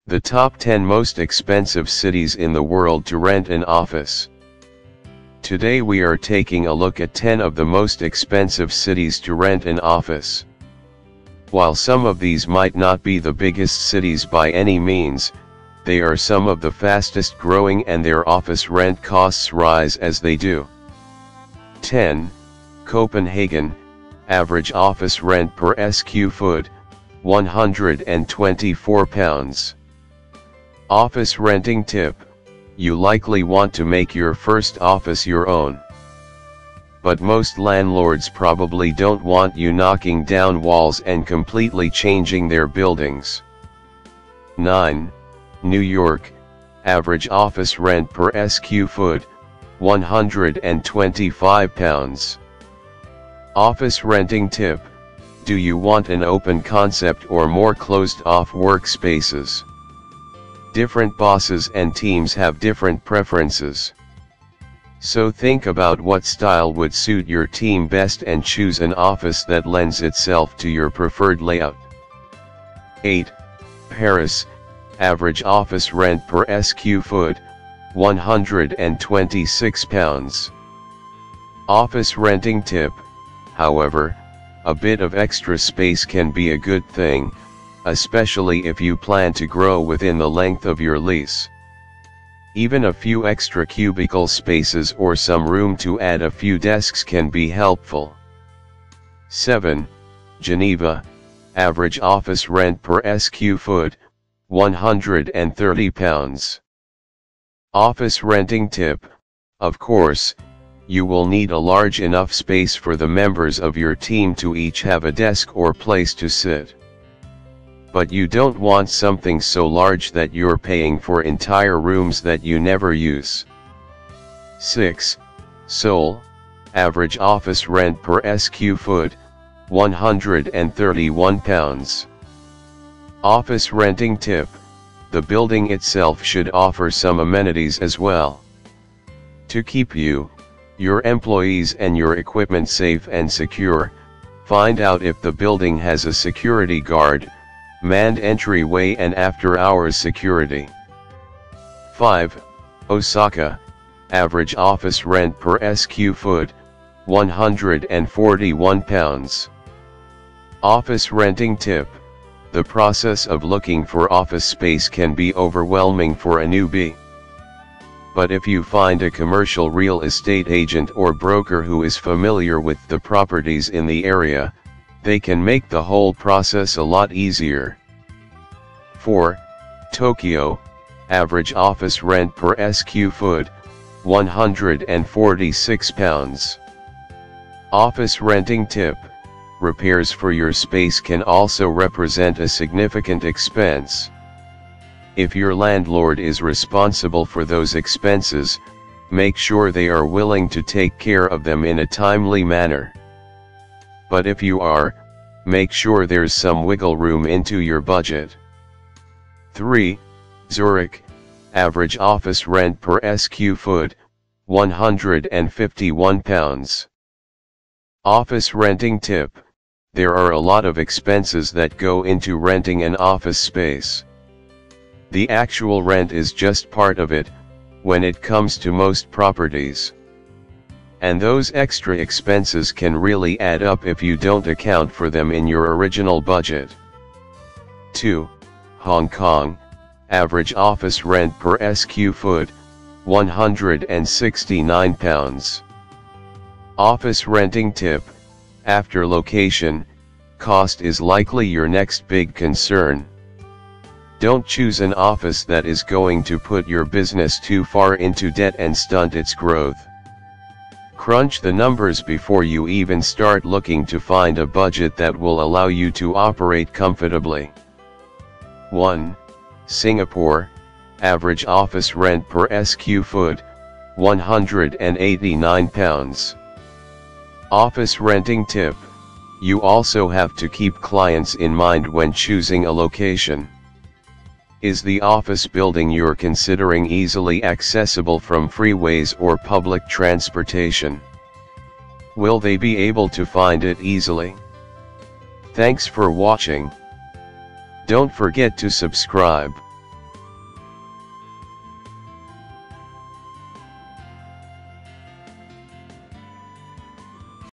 The top 10 most expensive cities in the world to rent an office. Today we are taking a look at 10 of the most expensive cities to rent an office. While some of these might not be the biggest cities by any means, they are some of the fastest growing and their office rent costs rise as they do. 10. Copenhagen, average office rent per sq ft, £124. Office renting tip: you likely want to make your first office your own. But most landlords probably don't want you knocking down walls and completely changing their buildings. 9. New York, average office rent per sq ft, £125. Office renting tip: do you want an open concept or more closed-off workspaces? Different bosses and teams have different preferences. So think about what style would suit your team best and choose an office that lends itself to your preferred layout. 8. Paris, average office rent per sq ft, £126. Office renting tip: however, a bit of extra space can be a good thing, especially if you plan to grow within the length of your lease. Even a few extra cubicle spaces or some room to add a few desks can be helpful. 7. Geneva, average office rent per sq ft, £130. Office renting tip: of course, you will need a large enough space for the members of your team to each have a desk or place to sit. But you don't want something so large that you're paying for entire rooms that you never use. 6. Seoul, average office rent per sq ft, £131. Office renting tip: the building itself should offer some amenities as well. To keep you, your employees and your equipment safe and secure, find out if the building has a security guard, manned entryway and after-hours security. 5. Osaka, average office rent per sq ft, £141. Office renting tip: the process of looking for office space can be overwhelming for a newbie. But if you find a commercial real estate agent or broker who is familiar with the properties in the area, they can make the whole process a lot easier. 4. Tokyo, average office rent per sq ft, £146. Office renting tip: repairs for your space can also represent a significant expense. If your landlord is responsible for those expenses, make sure they are willing to take care of them in a timely manner. But if you are, make sure there's some wiggle room into your budget. 3. Zurich, average office rent per sq ft, £151. Office renting tip: there are a lot of expenses that go into renting an office space. The actual rent is just part of it, when it comes to most properties. And those extra expenses can really add up if you don't account for them in your original budget. 2. Hong Kong, average office rent per sq ft, £169. Office renting tip: after location, cost is likely your next big concern. Don't choose an office that is going to put your business too far into debt and stunt its growth. Crunch the numbers before you even start looking to find a budget that will allow you to operate comfortably. 1. Singapore, average office rent per sq ft, £189. Office renting tip: you also have to keep clients in mind when choosing a location. Is the office building you're considering easily accessible from freeways or public transportation? Will they be able to find it easily? Thanks for watching. Don't forget to subscribe.